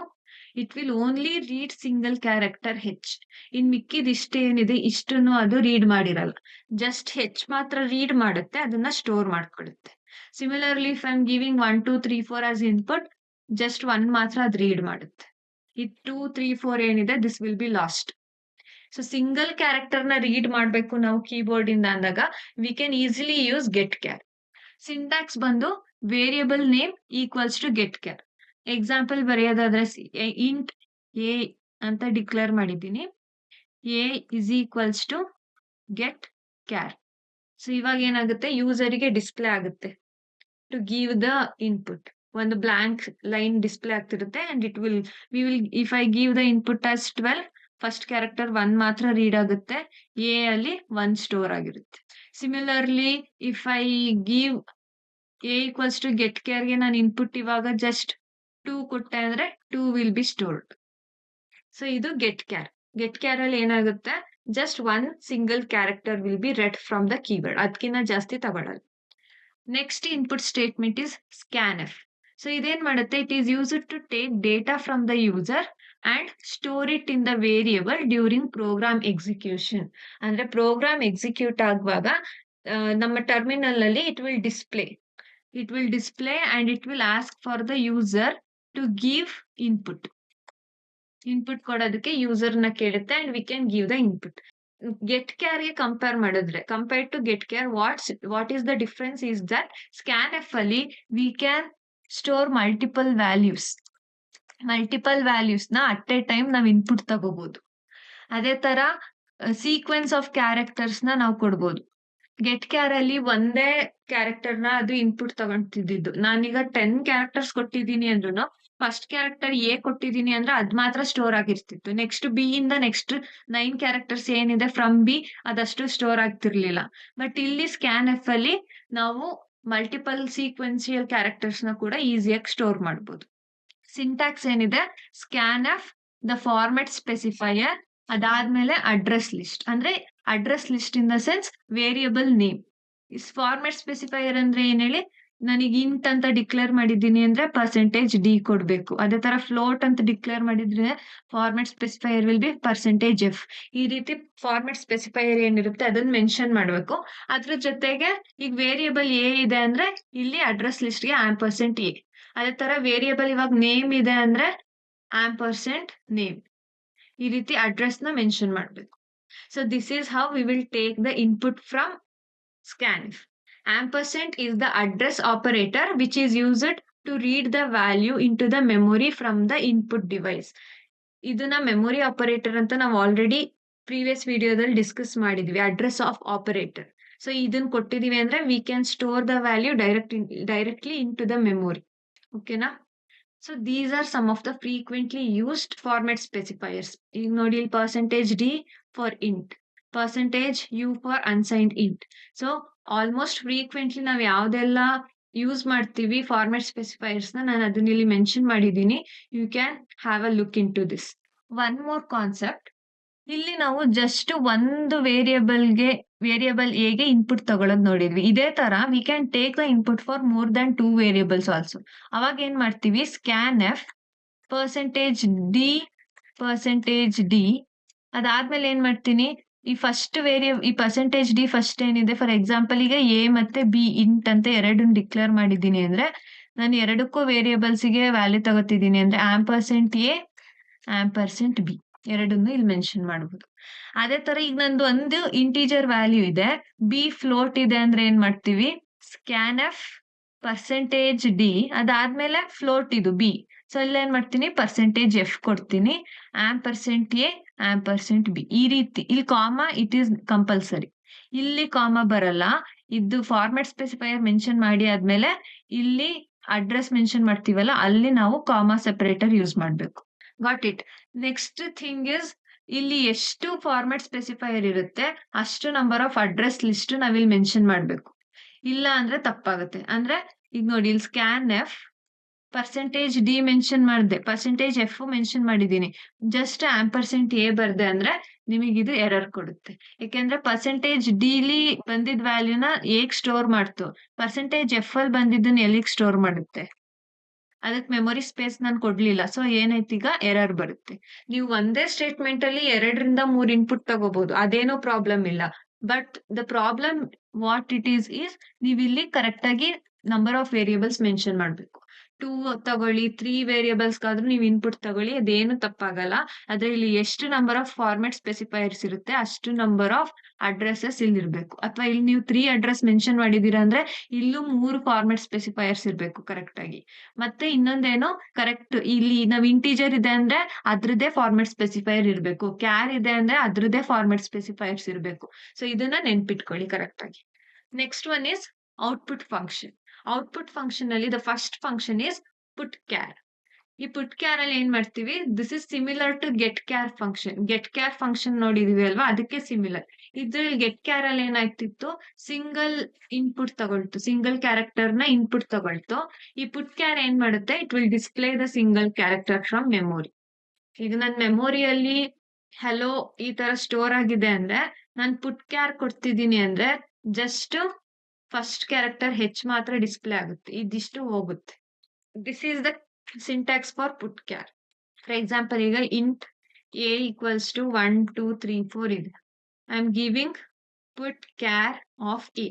it will only read single character H. ಇನ್ ಮಿಕ್ಕಿದ ಇಷ್ಟೇನಿದೆ ಇಷ್ಟನ್ನು ಅದು ರೀಡ್ ಮಾಡಿರಲ್ಲ, ಜಸ್ಟ್ ಹೆಚ್ ಮಾತ್ರ ರೀಡ್ ಮಾಡುತ್ತೆ, ಅದನ್ನ ಸ್ಟೋರ್ ಮಾಡ್ಕೊಳ್ಳುತ್ತೆ. Similarly if I am giving 1 2 3 4 as input, just 1 ಮಾತ್ರ ಅದು ರೀಡ್ ಮಾಡುತ್ತೆ. ಈ 2, 3, 4 ಏನಿದೆ this will be lost. So single character ನ ರೀಡ್ ಮಾಡ್ಬೇಕು ನಾವು ಕೀಬೋರ್ಡ್ ಇಂದ ಅಂದಾಗ ವಿ ಕ್ಯಾನ್ ಈಸಿಲಿ ಯೂಸ್ ಗೆಟ್ ಕ್ಯಾರ್. ಸಿಂಟ್ಯಾಕ್ಸ್ ಬಂದು ವೇರಿಯಬಲ್ ನೇಮ್ ಈಕ್ವಲ್ಸ್ ಟು ಗೆಟ್ ಕ್ಯಾರ್. ಎಕ್ಸಾಂಪಲ್ ಬರೆಯೋದಾದ್ರೆ ಇಂಟ್ ಎ ಅಂತ ಡಿಕ್ಲೇರ್ ಮಾಡಿದ್ದೀನಿ. ಎ ಇಸ್ ಈಕ್ವಲ್ಸ್ ಟು ಗೆಟ್ ಕ್ಯಾರ್. ಸೊ ಇವಾಗ ಏನಾಗುತ್ತೆ, ಯೂಸರಿಗೆ ಡಿಸ್ಪ್ಲೇ ಆಗುತ್ತೆ ಟು ಗಿವ್ ದ ಇನ್ಪುಟ್. ಒಂದು ಬ್ಲಾಂಕ್ ಲೈನ್ ಡಿಸ್ಪ್ಲೇ ಆಗ್ತಿರುತ್ತೆ and if I give the input as 12, first character 1 ಮಾತ್ರ ರೀಡ್ ಆಗುತ್ತೆ, ಎ ಅಲ್ಲಿ 1 ಸ್ಟೋರ್ ಆಗಿರುತ್ತೆ. Similarly if I give a equals to get ಕೇರ್ಗೆ ನಾನು ಇನ್ಪುಟ್ ಇವಾಗ ಜಸ್ಟ್ 2 ಕೊಟ್ಟೆ ಅಂದ್ರೆ 2 ವಿಲ್ ಬಿ ಸ್ಟೋರ್ಡ್. ಸೊ ಇದು ಗೆಟ್ ಕ್ಯಾರ್. ಗೆಟ್ ಕ್ಯಾರ್ ಅಲ್ಲಿ ಏನಾಗುತ್ತೆ, just 1 single character will be read from the keyboard, ಅದಕ್ಕಿಂತ ಜಾಸ್ತಿ ತಗೊಳಲ್ಲ. Next input statement is scanf. So ಇದೇನ್ ಮಾಡುತ್ತೆ, it is used to take data from the user and store it in the variable during program execution. ಅಂದ್ರೆ program execute ಆಗುವಾಗ ನಮ್ಮ terminal ಅಲ್ಲಿ it will display and it will ask for the user to give input ಕೊಡೋದಕ್ಕೆ user ನ ಕೇಳುತ್ತೆ and we can give the input. ಗೆಟ್ ಕ್ಯಾರ್ ಗೆ ಕಂಪೇರ್ ಟು ಗೆಟ್ ಕ್ಯಾರ್, what is the difference is that scanf ಅಲ್ಲಿ we can store multiple values ನ ಅಟ್ ಎ ಟೈಮ್ ನಾವು ಇನ್ಪುಟ್ ತಗೋಬಹುದು. ಅದೇ ತರ ಸೀಕ್ವೆನ್ಸ್ ಆಫ್ ಕ್ಯಾರೆಕ್ಟರ್ಸ್ ನ ನಾವು ಕೊಡ್ಬೋದು. ಗೆಟ್ ಕ್ಯಾರ್ ಅಲ್ಲಿ ಒಂದೇ ಕ್ಯಾರೆಕ್ಟರ್ ನ ಅದು ಇನ್ಪುಟ್ ತಗೊಂತಿದ್ದು. ನಾನೀಗ 10 ಕ್ಯಾರೆಕ್ಟರ್ಸ್ ಕೊಟ್ಟಿದ್ದೀನಿ ಅಂದ್ರೂ ಫಸ್ಟ್ ಕ್ಯಾರೆಕ್ಟರ್ ಎ ಕೊಟ್ಟಿದ್ದೀನಿ ಅಂದ್ರೆ ಅದ್ ಮಾತ್ರ ಸ್ಟೋರ್ ಆಗಿರ್ತಿತ್ತು. ನೆಕ್ಸ್ಟ್ ಬಿ ಇಂದ ನೆಕ್ಸ್ಟ್ 9 ಕ್ಯಾರೆಕ್ಟರ್ಸ್ ಏನಿದೆ ಫ್ರಮ್ ಬಿ ಅದಷ್ಟು ಸ್ಟೋರ್ ಆಗ್ತಿರ್ಲಿಲ್ಲ. ಬಟ್ ಇಲ್ಲಿ ಸ್ಕ್ಯಾನ್ಎಫ್ ಅಲ್ಲಿ ನಾವು ಮಲ್ಟಿಪಲ್ ಸೀಕ್ವೆನ್ಸಿಯಲ್ ಕ್ಯಾರೆಕ್ಟರ್ಸ್ ನ ಕೂಡ ಈಸಿಯಾಗಿ ಸ್ಟೋರ್ ಮಾಡ್ಬೋದು. ಸಿಂಟ್ಯಾಕ್ಸ್ ಏನಿದೆ, ಸ್ಕ್ಯಾನ್ಎಫ್ ದ ಫಾರ್ಮೆಟ್ ಸ್ಪೆಸಿಫೈಯರ್, ಅದಾದ್ಮೇಲೆ ಅಡ್ರೆಸ್ ಲಿಸ್ಟ್. ಅಂದ್ರೆ address list in the sense variable name. Format specifier ಅಂದ್ರೆ ಏನ್ ಹೇಳಿ, ನನಗೆ ಇಂಟ್ ಅಂತ ಡಿಕ್ಲೇರ್ ಮಾಡಿದ್ದೀನಿ ಅಂದ್ರೆ %d ಕೊಡ್ಬೇಕು. ಅದೇ ತರ ಫ್ಲೋಟ್ ಅಂತ ಡಿಕ್ಲೇರ್ ಮಾಡಿದ್ರೆ format specifier will be %f. ಈ ರೀತಿ ಫಾರ್ಮೆಟ್ ಸ್ಪೆಸಿಫೈಯರ್ ಏನಿರುತ್ತೆ ಅದನ್ನ ಮೆನ್ಷನ್ ಮಾಡ್ಬೇಕು. ಅದ್ರ ಜೊತೆಗೆ ಈಗ ವೇರಿಯಬಲ್ ಎ ಇದೆ ಅಂದ್ರೆ ಇಲ್ಲಿ ಅಡ್ರೆಸ್ ಲಿಸ್ಟ್ ಗೆ %a. ಅದೇ ತರ ವೇರಿಯಬಲ್ ಇವಾಗ ನೇಮ್ ಇದೆ ಅಂದ್ರೆ %ನೇಮ್. ಈ ರೀತಿ ಅಡ್ರೆಸ್ ನ ಮೆನ್ಷನ್ ಮಾಡ್ಬೇಕು. So this is how we will take the input from scanf. Ampersand is the address operator which is used to read the value into the memory from the input device. ಇದನ್ನ memory operator ಅಂತ ನಾವು already previous ವಿಡಿಯೋದಲ್ಲಿ discuss ಮಾಡಿದ್ವಿ, address of operator. So ಇದನ್ನ ಕೊಟ್ಟಿದೀವಿ ಅಂದ್ರೆ we can store the value directly in to the memory. ಓಕೆನಾ? So these are some of the frequently used format specifiers. ಈಗ ನೋಡಿ, %d for int, %u for unsigned int. So almost frequently ನಾವು ಯಾವ್ದೆಲ್ಲ use ಮಾಡ್ತೀವಿ format ಸ್ಪೆಸಿಫೈಯರ್ಸ್ ನ, ನಾನು ಅದನ್ನ ಇಲ್ಲಿ ಮೆನ್ಷನ್ ಮಾಡಿದ್ದೀನಿ. You can have a look into this. One more concept, ಇಲ್ಲಿ ನಾವು ಜಸ್ಟ್ ಒಂದು ವೇರಿಯಬಲ್ ಎಗೆ ಇನ್ಪುಟ್ ತಗೊಳ್ಳೋದು ನೋಡಿದ್ವಿ. ಇದೇ ತರ we can take the input for more than 2 variables also. ಅವಾಗ ಏನ್ ಮಾಡ್ತೀವಿ, ಸ್ಕ್ಯಾನ್ಎಫ್ %d ಅದಾದ್ಮೇಲೆ ಏನ್ ಮಾಡ್ತೀನಿ, ಈ %d ಫಸ್ಟ್ ಏನಿದೆ, ಫಾರ್ ಎಕ್ಸಾಂಪಲ್ ಈಗ ಎ ಮತ್ತೆ ಬಿ ಇಂಟ್ ಅಂತ ಎರಡನ್ನ ಡಿಕ್ಲೇರ್ ಮಾಡಿದ್ದೀನಿ ಅಂದ್ರೆ ನಾನು ಎರಡಕ್ಕೂ ವೇರಿಯಬಲ್ಸ್ ಗೆ ವ್ಯಾಲ್ಯೂ ತಗೋತಿದ್ದೀನಿ ಅಂದ್ರೆ %a %b ಎರಡನ್ನು ಇಲ್ಲಿ ಮೆನ್ಷನ್ ಮಾಡಬಹುದು. ಅದೇ ತರ ಈಗ ನಂದು ಒಂದು ಇಂಟಿಜರ್ ವ್ಯಾಲ್ಯೂ ಇದೆ, ಬಿ ಫ್ಲೋಟ್ ಇದೆ ಅಂದ್ರೆ ಏನ್ ಮಾಡ್ತೀವಿ, ಸ್ಕ್ಯಾನ್ಎಫ್ %d ಅದಾದ್ಮೇಲೆ ಫ್ಲೋಟ್ ಇದು ಬಿ. ಸೊ ಇಲ್ಲಿ ಏನ್ ಮಾಡ್ತೀನಿ, %f ಕೊಡ್ತೀನಿ, %b. ಈ ರೀತಿ ಇಲ್ಲಿ ಕಾಮಾ ಇಟ್ ಈಸ್ ಕಂಪಲ್ಸರಿ. ಇಲ್ಲಿ ಕಾಮಾ ಬರಲ್ಲ. ಇದು ಫಾರ್ಮೆಟ್ ಸ್ಪೆಸಿಫೈಯರ್ ಮೆನ್ಷನ್ ಮಾಡಿ ಆದ್ಮೇಲೆ ಇಲ್ಲಿ ಅಡ್ರೆಸ್ ಮೆನ್ಷನ್ ಮಾಡ್ತೀವಲ್ಲ, ಅಲ್ಲಿ ನಾವು ಕಾಮಾ ಸೆಪರೇಟರ್ ಯೂಸ್ ಮಾಡ್ಬೇಕು. Got it? Next thing is, ಇಲ್ಲಿ ಎಷ್ಟು ಫಾರ್ಮೆಟ್ ಸ್ಪೆಸಿಫೈಯರ್ ಇರುತ್ತೆ ಅಷ್ಟು ನಂಬರ್ ಆಫ್ ಅಡ್ರೆಸ್ ಲಿಸ್ಟ್ ನಾವಿಲ್ಲಿ ಮೆನ್ಷನ್ ಮಾಡ್ಬೇಕು. ಇಲ್ಲ ಅಂದ್ರೆ ತಪ್ಪಾಗುತ್ತೆ. ಅಂದ್ರೆ ಈಗ ನೋಡಿ, ಇಲ್ಲಿ ಸ್ಕ್ಯಾನ್ಎಫ್ %d ಮೆನ್ಷನ್ ಮಾಡಿದೆ, %f ಮೆನ್ಷನ್ ಮಾಡಿದ್ದೀನಿ, ಜಸ್ಟ್ %a ಬರ್ದೆ ಅಂದ್ರೆ ನಿಮಗಿದು ಎರರ್ ಕೊಡುತ್ತೆ. ಯಾಕೆಂದ್ರೆ %d ಲಿ ಬಂದಿದ್ ವ್ಯಾಲ್ಯೂನ ಹೇಗ್ ಸ್ಟೋರ್ ಮಾಡ್ತು, %f ಅಲ್ಲಿ ಬಂದಿದ್ದನ್ನ ಎಲ್ಲಿಗೆ ಸ್ಟೋರ್ ಮಾಡುತ್ತೆ, ಅದಕ್ಕೆ ಮೆಮೊರಿ ಸ್ಪೇಸ್ ನಾನು ಕೊಡ್ಲಿಲ್ಲ. ಸೊ ಏನಾಯ್ತು, ಈಗ ಎರರ್ ಬರುತ್ತೆ. ನೀವು ಒಂದೇ ಸ್ಟೇಟ್ಮೆಂಟ್ ಅಲ್ಲಿ 2ರಿಂದ 3 ಇನ್ಪುಟ್ ತಗೋಬಹುದು, ಅದೇನೋ ಪ್ರಾಬ್ಲಮ್ ಇಲ್ಲ. But the problem what it is ನೀವು ಇಲ್ಲಿ ಕರೆಕ್ಟ್ ಆಗಿ ನಂಬರ್ ಆಫ್ ವೇರಿಯಬಲ್ಸ್ ಮೆನ್ಷನ್ ಮಾಡ್ಬೇಕು. 2 ತಗೊಳ್ಳಿ, 3 ವೇರಿಯಬಲ್ಸ್‌ಗಾದ್ರೂ ನೀವು ಇನ್ಪುಟ್ ತಗೊಳ್ಳಿ. ಅದೇನು ತಪ್ಪಾಗಲ್ಲ. ಆದ್ರೆ ಇಲ್ಲಿ ಎಷ್ಟು ನಂಬರ್ ಆಫ್ ಫಾರ್ಮ್ಯಾಟ್ ಸ್ಪೆಸಿಫೈಯರ್ಸ್ ಇರುತ್ತೆ, ಅಷ್ಟು ನಂಬರ್ ಆಫ್ ಅಡ್ರೆಸಸ್ ಇಲ್ಲಿರ್ಬೇಕು. ಅಥವಾ ಇಲ್ಲಿ ನೀವು 3 ಅಡ್ರೆಸ್ ಮೆನ್ಷನ್ ಮಾಡಿದೀರಾ ಅಂದ್ರೆ ಇಲ್ಲೂ 3 ಫಾರ್ಮ್ಯಾಟ್ ಸ್ಪೆಸಿಫೈಯರ್ಸ್ ಇರ್ಬೇಕು ಕರೆಕ್ಟ್ ಆಗಿ. ಮತ್ತೆ ಇನ್ನೊಂದೇನು, ಕರೆಕ್ಟ್ ಇಲ್ಲಿ ನಾವ್ ಇಂಟಿಜರ್ ಇದೆ ಅಂದ್ರೆ ಅದ್ರದ್ದೇ ಫಾರ್ಮ್ಯಾಟ್ ಸ್ಪೆಸಿಫೈಯರ್ ಇರ್ಬೇಕು. ಕ್ಯಾರ್ ಇದೆ ಅಂದ್ರೆ ಅದ್ರದ್ದೇ ಫಾರ್ಮ್ಯಾಟ್ ಸ್ಪೆಸಿಫೈಯರ್ಸ್ ಇರ್ಬೇಕು. ಸೊ ಇದನ್ನ ನೆನ್ಪಿಟ್ಕೊಳ್ಳಿ ಕರೆಕ್ಟ್ ಆಗಿ. Next one is output function. Output function ಅಲ್ಲಿ the first function is putchar. ಈ ಪುಟ್ ಕ್ಯಾರ್ ಅಲ್ಲಿ ಏನ್ ಮಾಡ್ತೀವಿ, ದಿಸ್ ಇಸ್ ಸಿಮಿಲರ್ ಟು ಗೆಟ್ ಕ್ಯಾರ್ ಫಂಕ್ಷನ್. ಗೆಟ್ ಕ್ಯಾರ್ ಫಂಕ್ಷನ್ ನೋಡಿದೀವಿ ಅಲ್ವಾ, ಅದಕ್ಕೆ ಸಿಮಿಲರ್. ಇದ್ರಲ್ಲಿ ಗೆಟ್ ಕ್ಯಾರ್ ಅಲ್ಲಿ ಏನಾಗ್ತಿತ್ತು, ಸಿಂಗಲ್ ಇನ್ಪುಟ್ ತಗೊಳ್ತು, ಸಿಂಗಲ್ ಕ್ಯಾರೆಕ್ಟರ್ ನ ಇನ್ಪುಟ್ ತಗೊಳ್ತು. ಈ ಪುಟ್ ಕ್ಯಾರ್ ಏನ್ ಮಾಡುತ್ತೆ, it will display the single character from memory. ಈಗ ನನ್ ಮೆಮೊರಿಯಲ್ಲಿ ಹೆಲೋ ಈ ತರ ಸ್ಟೋರ್ ಆಗಿದೆ ಅಂದ್ರೆ ನಾನ್ ಪುಟ್ ಕ್ಯಾರ್ ಕೊಡ್ತಿದ್ದೀನಿ ಅಂದ್ರೆ ಜಸ್ಟ್ ಫಸ್ಟ್ ಕ್ಯಾರೆಕ್ಟರ್ ಹೆಚ್ ಮಾತ್ರ ಡಿಸ್ಪ್ಲೇ ಆಗುತ್ತೆ, ಇದಿಷ್ಟು ಹೋಗುತ್ತೆ. This is the syntax for put char. For example, ಈಗ ಇಂಟ್ ಎ ಈಕ್ವಲ್ಸ್ ಟು 1 2 3 4 ಇದೆ. I am giving put char of a.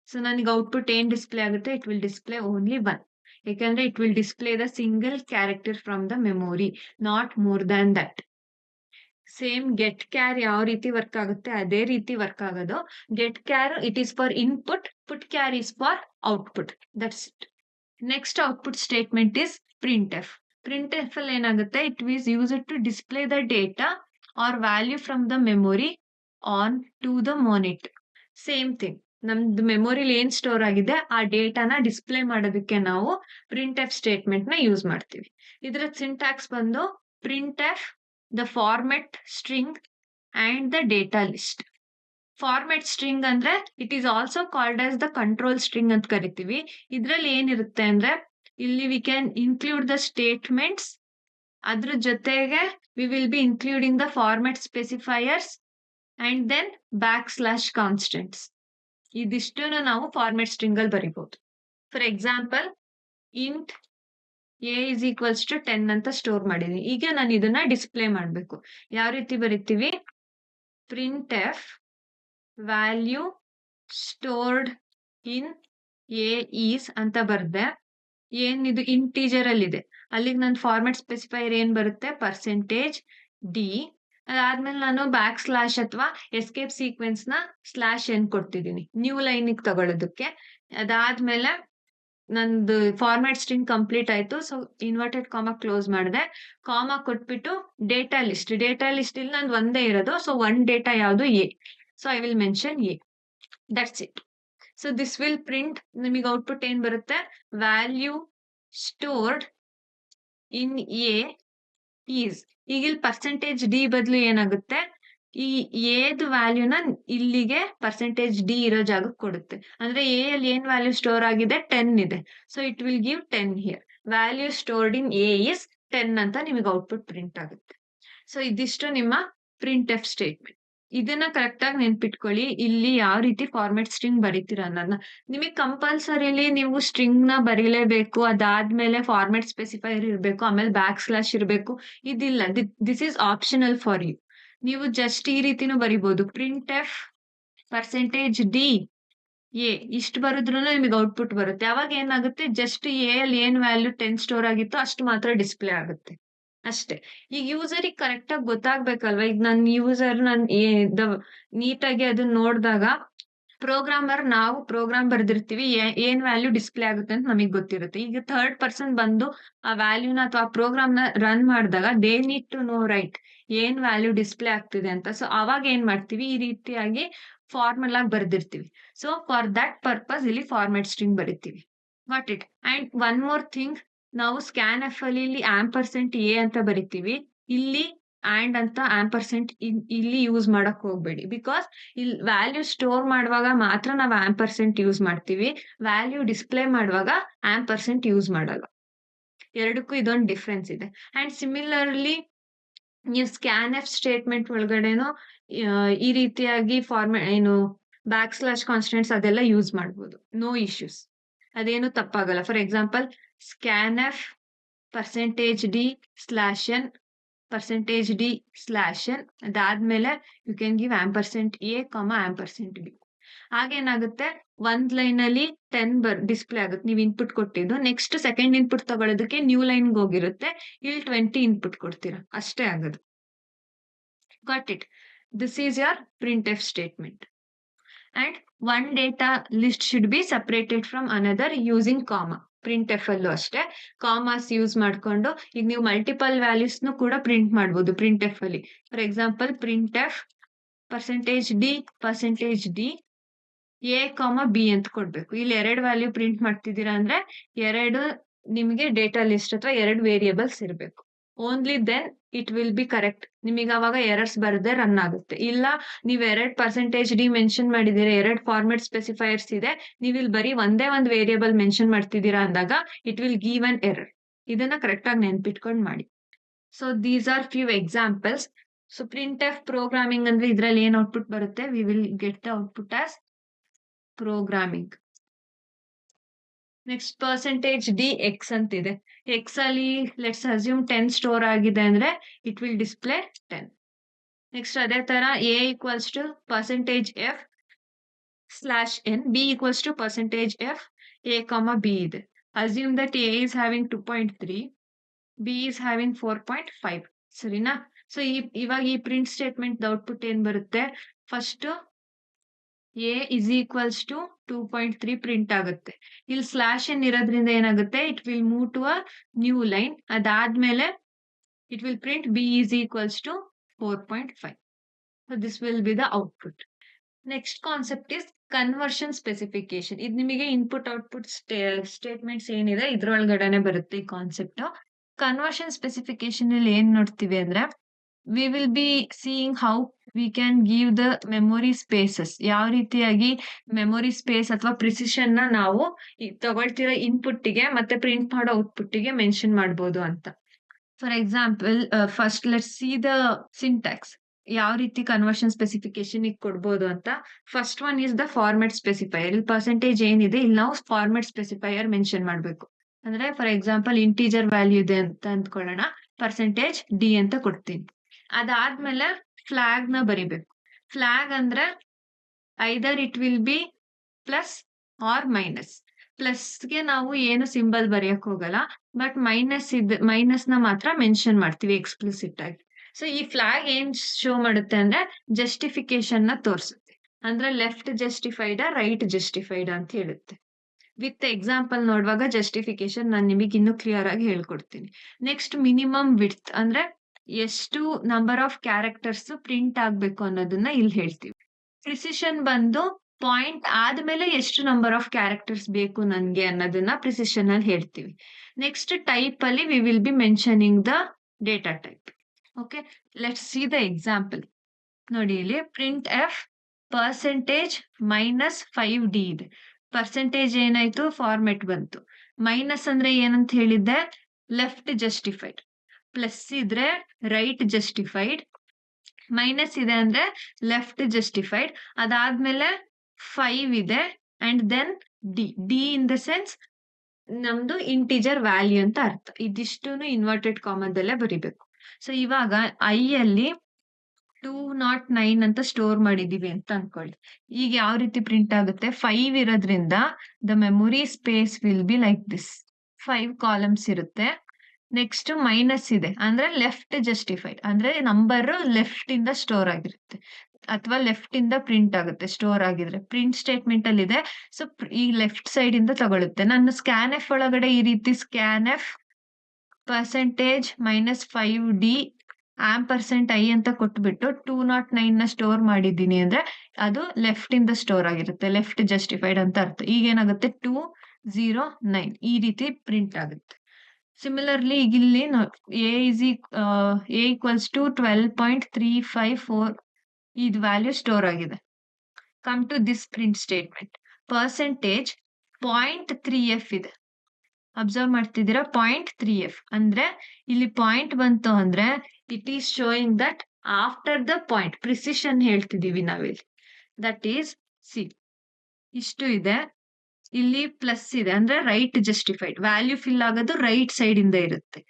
So ನನಗೆ ಔಟ್ಪುಟ್ ಏನ್ ಡಿಸ್ಪ್ಲೇ ಆಗುತ್ತೆ, ಇಟ್ ವಿಲ್ ಡಿಸ್ಪ್ಲೇ ಓನ್ಲಿ 1. ಯಾಕಂದ್ರೆ it will display the single character from the memory, not more than that. Same get char ಯಾವ ರೀತಿ work ಆಗುತ್ತೆ ಅದೇ ರೀತಿ work ಆಗೋದು. Get char it is for input, put char is for output. That's it. Next output statement is print f. Print f ಅಲ್ಲಿ ಏನಾಗುತ್ತೆ, it is used to display the data or value from the memory onto the monitor. Same thing, ನಮ್ದು ಮೆಮೊರಿಲಿ ಏನ್ store ಆಗಿದೆ ಆ ಡೇಟಾನ display ಮಾಡೋದಕ್ಕೆ ನಾವು printf statement ನ ಯೂಸ್ ಮಾಡ್ತೀವಿ. ಇದರ ಸಿಂಟ್ಯಾಕ್ಸ್ ಬಂದು printf the format string and the data list. Format string ಅಂದ್ರೆ it is also called as the control string ಅಂತ ಕರಿತೀವಿ. ಇದ್ರಲ್ಲಿ ಏನಿರುತ್ತೆ ಅಂದ್ರೆ ಇಲ್ಲಿ we can include the statements, ಅದ್ರ ಜೊತೆಗೆ we will be including the format specifiers and then backslash constants. ಇದಿಷ್ಟನ್ನು ನಾವು ಫಾರ್ಮೆಟ್ ಸ್ಟ್ರಿಂಗ್ ಅಲ್ಲಿ ಬರಿಬಹುದು. For example, int a is equals to 10 ಅಂತ ಸ್ಟೋರ್ ಮಾಡಿದೀನಿ. ಈಗ ನಾನು ಇದನ್ನ ಡಿಸ್ಪ್ಲೇ ಮಾಡ್ಬೇಕು. ಯಾವ ರೀತಿ ಬರಿತೀವಿ, printf value stored in a is ಅಂತ ಬರ್ದೆ. ಏನಿದು ಇಂಟೀಜರ್ ಅಲ್ಲಿ ಇದೆ, ಅಲ್ಲಿಗೆ ನನ್ನ ಫಾರ್ಮೆಟ್ ಸ್ಪೆಸಿಫೈಯರ್ ಏನ್ ಬರುತ್ತೆ, %d. ಅದಾದ್ಮೇಲೆ ನಾನು ಬ್ಯಾಕ್ ಸ್ಲಾಶ್ ಅಥವಾ ಎಸ್ಕೇಪ್ ಸೀಕ್ವೆನ್ಸ್ ನ /n ಕೊಡ್ತಿದ್ದೀನಿ ನ್ಯೂ ಲೈನ್ ತಗೊಳ್ಳೋದಕ್ಕೆ. ಅದಾದ್ಮೇಲೆ ನಂದು ಫಾರ್ಮ್ಯಾಟ್ ಸ್ಟ್ರಿಂಗ್ ಕಂಪ್ಲೀಟ್ ಆಯ್ತು. ಸೊ ಇನ್ವರ್ಟೆಡ್ ಕಾಮಾ ಕ್ಲೋಸ್ ಮಾಡಿದೆ, ಕಾಮಾ ಕೊಟ್ಬಿಟ್ಟು ಡೇಟಾ ಲಿಸ್ಟ್. ಡೇಟಾ ಲಿಸ್ಟ್ ಇಲ್ಲಿ ನಂದು ಒಂದೇ ಇರೋದು, ಸೊ ಒನ್ ಡೇಟಾ ಯಾವುದು, A. So I will mention A. That's it. So this will print, ನಿಮಗೆ ಔಟ್ಪುಟ್ ಏನ್ ಬರುತ್ತೆ, value stored in a is. ಈಗ ಇಲ್ಲಿ %d ಬದಲು ಏನಾಗುತ್ತೆ, ಈ ಎದು ವ್ಯಾಲ್ಯೂನ ಇಲ್ಲಿಗೆ %d ಇರೋ ಜಾಗಕ್ಕೆ ಕೊಡುತ್ತೆ. ಅಂದ್ರೆ ಎ ಅಲ್ಲಿ ಏನ್ ವ್ಯಾಲ್ಯೂ ಸ್ಟೋರ್ ಆಗಿದೆ, 10 ಇದೆ. So it will give 10 here. Value stored in A is 10 ಅಂತ ನಿಮಗೆ ಔಟ್ಪುಟ್ ಪ್ರಿಂಟ್ ಆಗುತ್ತೆ. ಸೊ ಇದಿಷ್ಟು ನಿಮ್ಮ ಪ್ರಿಂಟ್ ಎಫ್ ಸ್ಟೇಟ್ಮೆಂಟ್. ಇದನ್ನ ಕರೆಕ್ಟ್ ಆಗಿ ನೆನ್ಪಿಟ್ಕೊಳ್ಳಿ. ಇಲ್ಲಿ ಯಾವ ರೀತಿ ಫಾರ್ಮೆಟ್ ಸ್ಟ್ರಿಂಗ್ ಬರೀತೀರ ಅನ್ನೋದನ್ನ. ನಿಮಗೆ ಕಂಪಲ್ಸರಿಲಿ ನೀವು ಸ್ಟ್ರಿಂಗ್ ನ ಬರೀಲೇಬೇಕು, ಅದಾದ್ಮೇಲೆ ಫಾರ್ಮೆಟ್ ಸ್ಪೆಸಿಫೈಯರ್ ಇರಬೇಕು, ಆಮೇಲೆ ಬ್ಯಾಕ್ ಸ್ಲಾಶ್ ಇರಬೇಕು, ಇದಿಲ್ಲ. This is optional for you. ನೀವು ಜಸ್ಟ್ ಈ ರೀತಿನೂ ಬರಿಬಹುದು, ಪ್ರಿಂಟ್ ಎಫ್ %d ಎ ಇಷ್ಟು ಬರೆದ್ರು ನಿಮಗೆ ಔಟ್ಪುಟ್ ಬರುತ್ತೆ. ಅವಾಗ ಏನಾಗುತ್ತೆ, ಜಸ್ಟ್ ಎ ಅಲ್ಲಿ ಏನ್ ವ್ಯಾಲ್ಯೂ 10 ಸ್ಟೋರ್ ಆಗಿತ್ತು ಅಷ್ಟು ಮಾತ್ರ ಡಿಸ್ಪ್ಲೇ ಆಗುತ್ತೆ ಅಷ್ಟೇ. ಈಗ ಯೂಸರಿಗೆ ಕರೆಕ್ಟ್ ಆಗಿ ಗೊತ್ತಾಗ್ಬೇಕಲ್ವಾ. ಈಗ ನನ್ ಯೂಸರ್ ನೀಟಾಗಿ ಅದನ್ನ ನೋಡಿದಾಗ ನಾವು ಪ್ರೋಗ್ರಾಮ್ ಬರ್ದಿರ್ತೀವಿ, ಏನ್ ವ್ಯಾಲ್ಯೂ ಡಿಸ್ಪ್ಲೇ ಆಗುತ್ತೆ ಅಂತ ನಮಗೆ ಗೊತ್ತಿರುತ್ತೆ. ಈಗ ಥರ್ಡ್ ಪರ್ಸನ್ ಬಂದು ಆ ವ್ಯಾಲ್ಯೂನ ಅಥವಾ ಆ ಪ್ರೋಗ್ರಾಮ್ ನ ರನ್ ಮಾಡಿದಾಗ they need to know right ಏನ್ ವ್ಯಾಲ್ಯೂ ಡಿಸ್ಪ್ಲೇ ಆಗ್ತಿದೆ ಅಂತ. ಸೊ ಅವಾಗ ಏನ್ ಮಾಡ್ತೀವಿ, ಈ ರೀತಿಯಾಗಿ ಫಾರ್ಮಲ್ ಆಗಿ ಬರ್ದಿರ್ತೀವಿ. ಸೊ ಫಾರ್ ದಟ್ ಪರ್ಪಸ್ ಇಲ್ಲಿ ಫಾರ್ಮೆಟ್ ಸ್ಟ್ರಿಂಗ್ ಬರಿತೀವಿ. What it. And one more thing, ನಾವು ಸ್ಕ್ಯಾನ್ ಎಫ್ ಅಲ್ಲಿ ಇಲ್ಲಿ %a ಅಂತ ಬರಿತೀವಿ. ಇಲ್ಲಿ ಅಂಡ್ ಅಂತ %, ಇಲ್ಲಿ ಯೂಸ್ ಮಾಡಕ್ ಹೋಗ್ಬೇಡಿ. ಬಿಕಾಸ್ ಇಲ್ಲಿ ವ್ಯಾಲ್ಯೂ ಸ್ಟೋರ್ ಮಾಡುವಾಗ ಮಾತ್ರ ನಾವು %, ಯೂಸ್ ಮಾಡ್ತೀವಿ. ವ್ಯಾಲ್ಯೂ ಡಿಸ್ಪ್ಲೇ ಮಾಡುವಾಗ %, ಯೂಸ್ ಮಾಡಲ್ಲ. ಎರಡಕ್ಕೂ ಇದೊಂದು ಡಿಫ್ರೆನ್ಸ್ ಇದೆ. ಅಂಡ್ ಸಿಮಿಲರ್ಲಿ ನೀವು ಸ್ಕ್ಯಾನ್ ಎಫ್ ಸ್ಟೇಟ್ಮೆಂಟ್ ಒಳಗಡೆನೋ ಈ ರೀತಿಯಾಗಿ ಬ್ಯಾಕ್ ಸ್ಲಾಶ್ ಕಾನ್ಸ್ಟೆಂಟ್ಸ್ ಅದೆಲ್ಲ ಯೂಸ್ ಮಾಡ್ಬೋದು. ನೋ ಇಶ್ಯೂಸ್, ಅದೇನು ತಪ್ಪಾಗಲ್ಲ. For example, scanf %d/n %d/n ಅದಾದ್ಮೇಲೆ you can give %a, %b. ಆಗೇನಾಗುತ್ತೆ, ಒಂದ್ ಲೈನ್ ಅಲ್ಲಿ 10 ಡಿಸ್ಪ್ಲೇ ಆಗುತ್ತೆ ನೀವು ಇನ್ಪುಟ್ ಕೊಟ್ಟಿದ್ದು. ನೆಕ್ಸ್ಟ್ ಸೆಕೆಂಡ್ ಇನ್ಪುಟ್ ತಗೊಳ್ಳೋದಕ್ಕೆ ನ್ಯೂ ಲೈನ್ ಹೋಗಿರುತ್ತೆ, ಇಲ್ಲಿ 20 ಇನ್ಪುಟ್ ಕೊಡ್ತೀರಾ, ಅಷ್ಟೇ ಆಗೋದು. Got it? This is your printf statement. And one data list should be separated from another using comma. printf ಅಲ್ಲೂ ಅಷ್ಟೇ ಕಾಮಾಸ್ ಯೂಸ್ ಮಾಡ್ಕೊಂಡು, ಈಗ ನೀವು ಮಲ್ಟಿಪಲ್ ವ್ಯಾಲ್ಯೂಸ್ನು ಕೂಡ ಪ್ರಿಂಟ್ ಮಾಡ್ಬೋದು printf ಅಲ್ಲಿ. For example printf %d a, b ಅಂತ ಕೊಡ್ಬೇಕು. ಇಲ್ಲಿ 2 ವ್ಯಾಲ್ಯೂ ಪ್ರಿಂಟ್ ಮಾಡ್ತಿದ್ದೀರಾ ಅಂದ್ರೆ 2 ನಿಮಗೆ ಡೇಟಾ ಲಿಸ್ಟ್ ಅಥವಾ 2 ವೇರಿಯೇಬಲ್ಸ್ ಇರಬೇಕು. Only then it will be correct. ನಿಮಗೆ ಅವಾಗ ಎರರ್ಸ್ ಬರದೆ ರನ್ ಆಗುತ್ತೆ. ಇಲ್ಲ ನೀವು 2 %d ಮೆನ್ಷನ್ ಮಾಡಿದ್ದೀರಾ, 2 ಫಾರ್ಮೆಟ್ ಸ್ಪೆಸಿಫೈಯರ್ಸ್ ಇದೆ, ನೀವು ಇಲ್ಲಿ ಬರೀ ಒಂದೇ ಒಂದು ವೇರಿಯೇಬಲ್ ಮೆನ್ಷನ್ ಮಾಡ್ತಿದ್ದೀರಾ ಅಂದಾಗ it will give an error. ಇದನ್ನ ಕರೆಕ್ಟ್ ಆಗಿ ನೆನ್ಪಿಟ್ಕೊಂಡು ಮಾಡಿ. So these are few examples. So printf programming ಅಂದ್ರೆ ಇದ್ರಲ್ಲಿ ಏನ್ ಔಟ್ಪುಟ್ ಬರುತ್ತೆ, we will get the output as programming. Next %d x ಅಂತಿದೆ. x ಅಲ್ಲಿ ಲೆಟ್ಸ್ ಅಸ್ಯೂಮ್ 10 ಸ್ಟೋರ್ ಆಗಿದೆ ಅಂದ್ರೆ ಇಟ್ ವಿಲ್ ಡಿಸ್ಪ್ಲೇ 10. ನೆಕ್ಸ್ಟ್ ಅದೇ ತರ a equals to %f/n, b equals to %f a, b ಇದೆ. Assume that a is having 2.3, b is having 4.5. ಸರಿನಾ? So ಇವಾಗ ಈ ಪ್ರಿಂಟ್ ಸ್ಟೇಟ್ಮೆಂಟ್ ಔಟ್ಪುಟ್ ಏನ್ ಬರುತ್ತೆ, first a is equals to 2.3 print ಆಗುತ್ತೆ. ಇಲ್ಲಿ /n ಇರೋದ್ರಿಂದ ಏನಾಗುತ್ತೆ, it will move to a new line. ಅದಾದ್ಮೇಲೆ it will print b is equals to 4.5. So this will be the output. Next concept is conversion specification. ಇದು ನಿಮಗೆ input output statements ಏನಿದೆ ಇದ್ರೊಳಗಡೆನೆ ಬರುತ್ತೆ ಈ ಕಾನ್ಸೆಪ್ಟ್. ಕನ್ವರ್ಷನ್ ಸ್ಪೆಸಿಫಿಕೇಶನ್ ಅಲ್ಲಿ ಏನ್ ನೋಡ್ತೀವಿ ಅಂದ್ರೆ, we will be seeing how we can give the memory spaces. ಯಾವ ರೀತಿಯಾಗಿ ಮೆಮೊರಿ ಸ್ಪೇಸ್ ಅಥವಾ ಪ್ರಿಸಿಷನ್ ನ ನಾವು ತಗೊಳ್ತಿರೋ ಇನ್ಪುಟ್ ಗೆ ಮತ್ತೆ ಪ್ರಿಂಟ್ ಮಾಡೋ ಔಟ್ಪುಟ್ ಗೆ ಮೆನ್ಷನ್ ಮಾಡ್ಬೋದು ಅಂತ. For example first let's see the syntax. ಯಾವ ರೀತಿ ಕನ್ವರ್ಷನ್ ಸ್ಪೆಸಿಫಿಕೇಶನ್ ಕೊಡ್ಬೋದು ಅಂತ. First one is the format specifier. ಇಲ್ಲಿ ಪರ್ಸೆಂಟೇಜ್ ಏನಿದೆ ಇಲ್ಲಿ ನಾವು ಫಾರ್ಮೆಟ್ ಸ್ಪೆಸಿಫೈಯರ್ ಮೆನ್ಷನ್ ಮಾಡ್ಬೇಕು. ಅಂದ್ರೆ ಫಾರ್ ಎಕ್ಸಾಂಪಲ್ ಇಂಟೀಜರ್ ವ್ಯಾಲ್ಯೂ ಇದೆ ಅಂತ ಅಂದ್ಕೊಳ್ಳೋಣ, %d ಅಂತ ಕೊಡ್ತೀನಿ. ಅದಾದ್ಮೇಲೆ ಫ್ಲಾಗ್ ನ ಬರಿಬೇಕು. ಫ್ಲಾಗ್ ಅಂದ್ರೆ either it will be plus or minus. Plus ಗೆ ನಾವು ಏನು ಸಿಂಬಲ್ ಬರೆಯಕ್ ಹೋಗಲ್ಲ, ಬಟ್ ಮೈನಸ್ ನ ಮಾತ್ರ ಮೆನ್ಷನ್ ಮಾಡ್ತೀವಿ ಎಕ್ಸ್ಪ್ಲಿಸಿಟ್ ಆಗಿ. ಸೊ ಈ ಫ್ಲಾಗ್ ಏನ್ ಶೋ ಮಾಡುತ್ತೆ ಅಂದ್ರೆ ಜಸ್ಟಿಫಿಕೇಶನ್ ನ ತೋರಿಸುತ್ತೆ. ಅಂದ್ರೆ ಲೆಫ್ಟ್ ಜಸ್ಟಿಫೈಡ್, ರೈಟ್ ಜಸ್ಟಿಫೈಡ್ ಅಂತ ಹೇಳುತ್ತೆ. ವಿತ್ ಎಕ್ಸಾಂಪಲ್ ನೋಡುವಾಗ ಜಸ್ಟಿಫಿಕೇಶನ್ ನಾನು ನಿಮಗೆ ಇನ್ನೂ ಕ್ಲಿಯರ್ ಆಗಿ ಹೇಳ್ಕೊಡ್ತೀನಿ. ನೆಕ್ಸ್ಟ್ ಮಿನಿಮಮ್ ವಿಡ್ತ್ ಅಂದ್ರೆ ಎಷ್ಟು ನಂಬರ್ ಆಫ್ ಕ್ಯಾರೆಕ್ಟರ್ಸ್ ಪ್ರಿಂಟ್ ಆಗ್ಬೇಕು ಅನ್ನೋದನ್ನ ಇಲ್ಲಿ ಹೇಳ್ತೀವಿ. ಪ್ರಿಸಿಷನ್ ಬಂದು ಪಾಯಿಂಟ್ ಆದ್ಮೇಲೆ ಎಷ್ಟು ನಂಬರ್ ಆಫ್ ಕ್ಯಾರೆಕ್ಟರ್ಸ್ ಬೇಕು ನನ್ಗೆ ಅನ್ನೋದನ್ನ ಪ್ರಿಸಿಷನ್ ಅಲ್ಲಿ ಹೇಳ್ತೀವಿ. ನೆಕ್ಸ್ಟ್ ಟೈಪ್ ಅಲ್ಲಿ V will B mentioning the data type. Okay, let's see the example. ನೋಡಿ ಇಲ್ಲಿ printf %-5d ಇದೆ. ಪರ್ಸೆಂಟೇಜ್ ಏನಾಯ್ತು, ಫಾರ್ಮೆಟ್ ಬಂತು. ಮೈನಸ್ ಅಂದ್ರೆ ಏನಂತ ಹೇಳಿದ್ದೆ, ಲೆಫ್ಟ್ ಜಸ್ಟಿಫೈಡ್. ಪ್ಲಸ್ ಇದ್ರೆ ರೈಟ್ ಜಸ್ಟಿಫೈಡ್. ಮೈನಸ್ ಇದೆ ಅಂದ್ರೆ ಲೆಫ್ಟ್ ಜಸ್ಟಿಫೈಡ್. ಅದಾದ್ಮೇಲೆ 5 ಇದೆ and then d in the sense ನಮ್ದು ಇಂಟಿಜರ್ ವ್ಯಾಲ್ಯೂ ಅಂತ ಅರ್ಥ. ಇದಿಷ್ಟು ಇನ್ವರ್ಟೆಡ್ ಕಾಮದಲ್ಲೇ ಬರಿಬೇಕು. ಸೊ ಇವಾಗ ಐ ಅಲ್ಲಿ 209 ಅಂತ ಸ್ಟೋರ್ ಮಾಡಿದೀವಿ ಅಂತ ಅನ್ಕೊಳ್ಳಿ. ಈಗ ಯಾವ ರೀತಿ ಪ್ರಿಂಟ್ ಆಗುತ್ತೆ, 5 ಇರೋದ್ರಿಂದ the memory space will be like this. 5 columns ಇರುತ್ತೆ. ನೆಕ್ಸ್ಟ್ ಮೈನಸ್ ಇದೆ ಅಂದ್ರೆ ಲೆಫ್ಟ್ ಜಸ್ಟಿಫೈಡ್, ಅಂದ್ರೆ ನಂಬರ್ ಲೆಫ್ಟ್ ಇಂದ ಸ್ಟೋರ್ ಆಗಿರುತ್ತೆ ಅಥವಾ ಲೆಫ್ಟ್ ಇಂದ ಪ್ರಿಂಟ್ ಆಗುತ್ತೆ. ಸ್ಟೋರ್ ಆಗಿದ್ರೆ ಪ್ರಿಂಟ್ ಸ್ಟೇಟ್ಮೆಂಟ್ ಅಲ್ಲಿ ಇದೆ. ಸೊ ಈ ಲೆಫ್ಟ್ ಸೈಡ್ ಇಂದ ತಗೊಳುತ್ತೆ. ನಾನು ಸ್ಕ್ಯಾನ್ ಎಫ್ ಒಳಗಡೆ ಈ ರೀತಿ ಸ್ಕ್ಯಾನ್ ಎಫ್ %-5d %i ಅಂತ ಕೊಟ್ಬಿಟ್ಟು 209 ನ ಸ್ಟೋರ್ ಮಾಡಿದ್ದೀನಿ ಅಂದ್ರೆ ಅದು ಲೆಫ್ಟ್ ಇಂದ ಸ್ಟೋರ್ ಆಗಿರುತ್ತೆ, ಲೆಫ್ಟ್ ಜಸ್ಟಿಫೈಡ್ ಅಂತ ಅರ್ಥ. ಈಗ ಏನಾಗುತ್ತೆ 209 ಈ ರೀತಿ ಪ್ರಿಂಟ್ ಆಗುತ್ತೆ. ಸಿಮಿಲರ್ಲಿ ಈಗ ಇಲ್ಲಿ a ಈಕ್ವಲ್ಸ್ ಟು 12.354 ಇದು ವ್ಯಾಲ್ಯೂ ಸ್ಟೋರ್ ಆಗಿದೆ. Come to this print statement. %.3f ಇದೆ. ಅಬ್ಸರ್ವ್ ಮಾಡ್ತಿದ್ದೀರಾ, .3f ಅಂದ್ರೆ ಇಲ್ಲಿ ಪಾಯಿಂಟ್ ಬಂತು ಅಂದ್ರೆ it is showing that after the point precision ಹೇಳ್ತಿದೀವಿ ನಾವಿಲ್ಲಿ. ದಟ್ ಈಸ್ ಸಿ ಇಷ್ಟು ಇದೆ. ಇಲ್ಲಿ ಪ್ಲಸ್ ಇದೆ ಅಂದ್ರೆ ರೈಟ್ ಜಸ್ಟಿಫೈಡ್. ವ್ಯಾಲ್ಯೂ ಫಿಲ್ ಆಗೋದು ರೈಟ್ ಸೈಡ್ ಇಂದ ಇರುತ್ತೆ.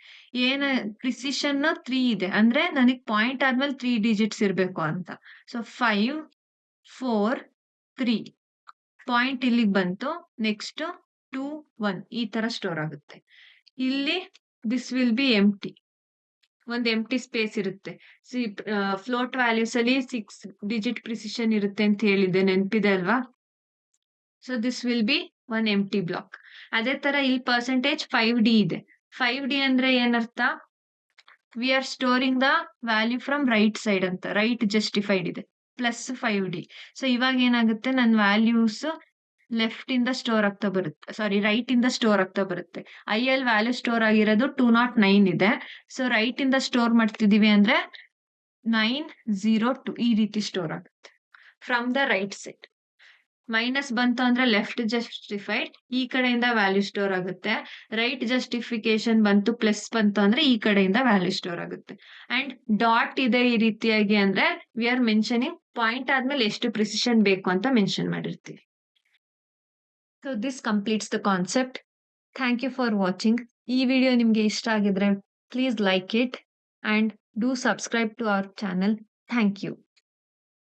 ಏನ ಪ್ರಿಸಿಷನ್ 3 ಇದೆ ಅಂದ್ರೆ ನನಗೆ ಪಾಯಿಂಟ್ ಆದ್ಮೇಲೆ 3 ಡಿಜಿಟ್ಸ್ ಇರ್ಬೇಕು ಅಂತ. ಸೊ 5, 4, 3 ಪಾಯಿಂಟ್ ಇಲ್ಲಿಗೆ ಬಂತು. ನೆಕ್ಸ್ಟ್ 2, 1 ಈ ತರ ಸ್ಟೋರ್ ಆಗುತ್ತೆ. ಇಲ್ಲಿ ದಿಸ್ ವಿಲ್ ಬಿ ಎಂಪ್ಟಿ. ಒಂದು ಎಂಪ್ಟಿ ಸ್ಪೇಸ್ ಇರುತ್ತೆ. ಸಿ ಫ್ಲೋಟ್ ವ್ಯಾಲ್ಯೂಸ್ ಅಲ್ಲಿ 6 ಡಿಜಿಟ್ ಪ್ರಿಸಿಷನ್ ಇರುತ್ತೆ ಅಂತ ಹೇಳಿದ್ದೆ, ನೆನಪಿದೆ ಅಲ್ವಾ? So this will be one empty block. ಅದೇ ತರ ಇಲ್ಲಿ ಪರ್ಸೆಂಟೇಜ್ 5D ಇದೆ. 5D ಅಂದ್ರೆ ಏನರ್ಥ? We are storing the value from right side ಅಂತ. ರೈಟ್ ಜಸ್ಟಿಫೈಡ್ ಇದೆ ಪ್ಲಸ್ 5D. ಸೊ ಇವಾಗ ಏನಾಗುತ್ತೆ, ನನ್ನ ವ್ಯಾಲ್ಯೂಸ್ ಲೆಫ್ಟ್ ಇಂದ ಸ್ಟೋರ್ ಆಗ್ತಾ ಬರುತ್ತೆ, ಸಾರಿ ರೈಟ್ ಇಂದ ಸ್ಟೋರ್ ಆಗ್ತಾ ಬರುತ್ತೆ. ಐ ವ್ಯಾಲ್ಯೂ ಸ್ಟೋರ್ ಆಗಿರೋದು 209 ಇದೆ. ಸೊ ರೈಟ್ ಇಂದ ಸ್ಟೋರ್ ಮಾಡ್ತಿದೀವಿ ಅಂದ್ರೆ 902 ಈ ರೀತಿ ಸ್ಟೋರ್ ಆಗುತ್ತೆ from the right side. Minus ಬಂತು ಅಂದ್ರೆ ಲೆಫ್ಟ್ ಜಸ್ಟಿಫೈಡ್, ಈ ಕಡೆಯಿಂದ ವ್ಯಾಲ್ಯೂ ಸ್ಟೋರ್ ಆಗುತ್ತೆ. ರೈಟ್ ಜಸ್ಟಿಫಿಕೇಶನ್ ಬಂತು, ಪ್ಲಸ್ ಬಂತು ಅಂದ್ರೆ ಈ ಕಡೆಯಿಂದ ವ್ಯಾಲ್ಯೂ ಸ್ಟೋರ್ ಆಗುತ್ತೆ. ಅಂಡ್ ಡಾಟ್ ಇದೆ ಈ ರೀತಿಯಾಗಿ ಅಂದ್ರೆ ವಿ ಆರ್ ಮೆನ್ಷನಿಂಗ್ ಪಾಯಿಂಟ್ ಆದ್ಮೇಲೆ ಎಷ್ಟು ಪ್ರಿಸಿಷನ್ ಬೇಕು ಅಂತ ಮೆನ್ಷನ್ ಮಾಡಿರ್ತೀವಿ. So this completes the concept. Thank you for watching. ಈ ವಿಡಿಯೋ ನಿಮ್ಗೆ ಇಷ್ಟ ಆಗಿದ್ರೆ please like it and do subscribe to our channel. Thank you.